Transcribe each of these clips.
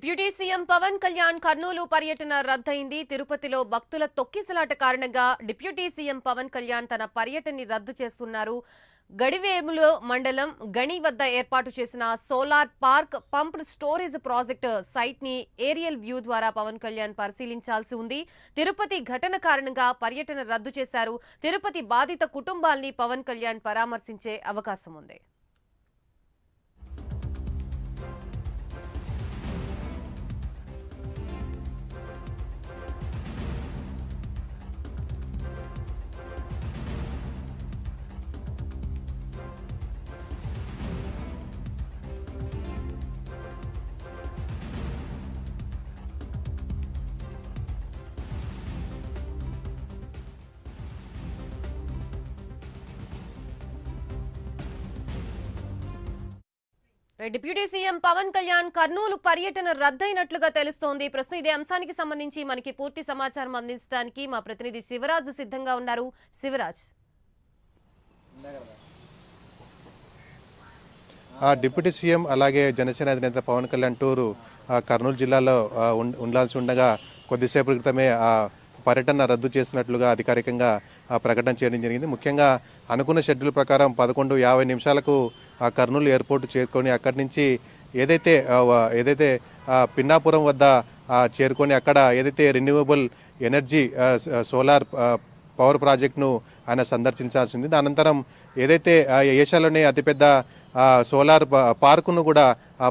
Deputy CM Pawan Kalyan Kurnool పర్యటన రద్దయింది. తిరుపతిలో భక్తుల తొక్కిసలాట కారణంగా డిప్యూటీ సీఎం పవన్ కళ్యాణ్ తన పర్యటనని రద్దు చేస్తున్నారు. గడివేముల మండలం గణి వద్ద ఏర్పాటు చేసిన solar park pumped storage project site ని ఏరియల్ వ్యూ ద్వారా పవన్ కళ్యాణ్ పరిశీలించాల్సి ఉంది. తిరుపతి ఘటన కారణంగా పర్యటన రద్దు చేశారు. తిరుపతి బాధిత కుటుంబాల్ని పవన్ కళ్యాణ్ పరామర్శించే అవకాశం ఉంది. డిప్యూటీ సీఎం పవన్ కళ్యాణ్ కర్నూలు పర్యటన రద్దయినట్లుగా తెలుస్తోంది. ప్రస్తుతం ఇదే అంశానికి సంబంధించి మనకి పూర్తి సమాచారం అందించడానికి మా ప్రతినిధి శివరాజ్ సిద్ధంగా ఉన్నారు. శివరాజ్, డిప్యూటీ సీఎం అలాగే జనసేన అధినేత పవన్ కళ్యాణ్ టూరు కర్నూలు జిల్లాలో ఉండాల్సి ఉండగా కొద్దిసేపు క్రితమే పర్యటన రద్దు చేసినట్లుగా అధికారికంగా ప్రకటన చేయడం జరిగింది. ముఖ్యంగా అనుకున్న షెడ్యూల్ ప్రకారం 11:50 కర్నూలు ఎయిర్పోర్ట్ చేరుకొని అక్కడి నుంచి ఏదైతే పిన్నాపురం వద్ద చేరుకొని అక్కడ ఏదైతే రెన్యూవబుల్ ఎనర్జీ సోలార్ పవర్ ప్రాజెక్ట్ను ఆయన సందర్శించాల్సి ఉంది. అనంతరం ఏదైతే ఏషియాలోనే అతిపెద్ద సోలార్ పార్కును కూడా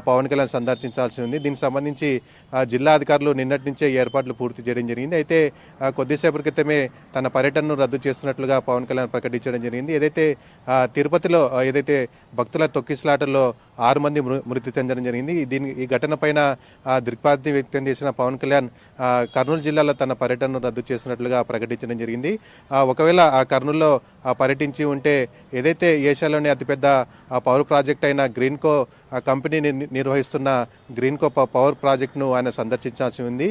పవన్ కళ్యాణ్ సందర్శించాల్సి ఉంది. దీనికి సంబంధించి జిల్లా అధికారులు నిన్నటి నుంచే ఏర్పాట్లు పూర్తి చేయడం జరిగింది. అయితే కొద్దిసేపటి క్రితమే తన పర్యటనను రద్దు చేస్తున్నట్లుగా పవన్ కళ్యాణ్ ప్రకటించడం జరిగింది. ఏదైతే తిరుపతిలో ఏదైతే భక్తుల తొక్కిసలాటల్లో 6 మంది మృతి చెందడం జరిగింది. ఈ ఘటన పైన దిగ్భ్రాంతి వ్యక్తం చేసిన పవన్ కళ్యాణ్ కర్నూలు జిల్లాలో తన పర్యటనను రద్దు చేసినట్లుగా ప్రకటించడం జరిగింది. ఒకవేళ కర్నూలులో పర్యటించి ఉంటే ఏదైతే ఏషియాలోనే అతిపెద్ద పవర్ ప్రాజెక్ట్ అయిన గ్రీన్కో కంపెనీ నిర్వహిస్తున్న గ్రీన్కో పవర్ ప్రాజెక్టును ఆయన సందర్శించాల్సి ఉంది.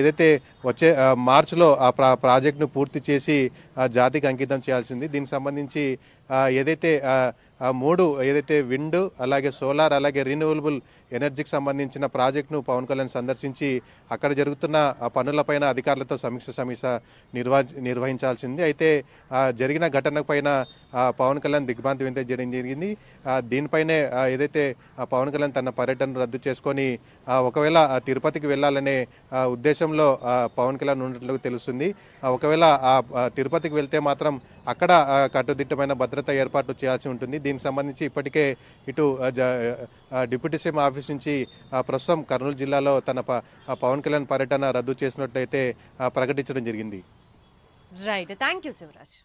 ఏదైతే వచ్చే మార్చిలో ఆ ప్రాజెక్టును పూర్తి చేసి జాతికి అంకితం చేయాల్సి ఉంది. దీనికి సంబంధించి ఏదైతే 3 విండ్ అలాగే సోలార్ అలాగే రిన్యూవబుల్ ఎనర్జీకి సంబంధించిన ప్రాజెక్టును పవన్ కళ్యాణ్ సందర్శించి అక్కడ జరుగుతున్న పనులపైన అధికారులతో సమీక్ష నిర్వహించాల్సింది. అయితే జరిగిన ఘటన పైన పవన్ కళ్యాణ్ దిగ్భ్రాంతి వ్యక్తం చేయడం జరిగింది. దీనిపైనే ఏదైతే పవన్ కళ్యాణ్ తన పర్యటన రద్దు చేసుకొని ఒకవేళ తిరుపతికి వెళ్లాలనే ఉద్దేశంలో పవన్ కళ్యాణ్ ఉన్నట్లు తెలుస్తుంది. ఒకవేళ తిరుపతికి వెళ్తే మాత్రం అక్కడ కట్టుదిట్టమైన భద్రత ఏర్పాట్లు చేయాల్సి ఉంటుంది. దీనికి సంబంధించి ఇప్పటికే ఇటు డిప్యూటీ సీఎం ఆఫీస్ నుంచి ప్రస్తుతం కర్నూలు జిల్లాలో తన పవన్ కళ్యాణ్ పర్యటన రద్దు చేసినట్లయితే ప్రకటించడం జరిగింది. Right, thank you Shivraj.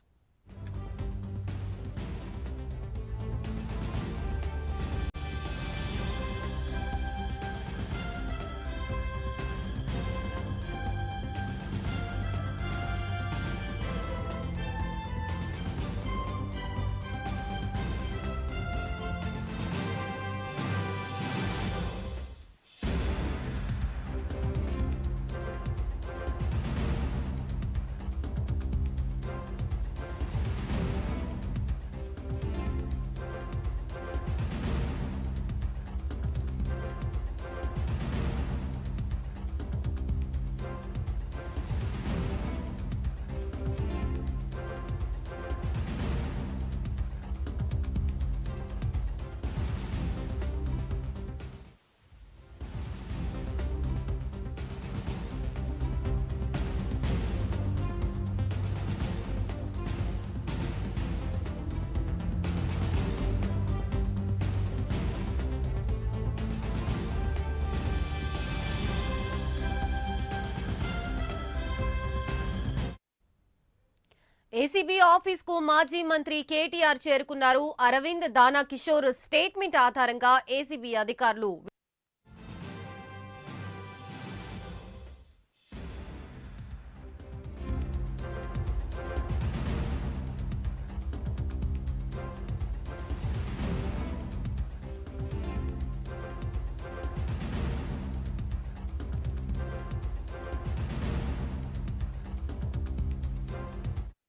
ACB office కు మాజీ మంత్రి కేటీఆర్ చేరుకున్నారు. అరవింద్ దానా కిషోర్ స్టేట్మెంట్ ఆధారంగా ఏసీబీ అధికారులు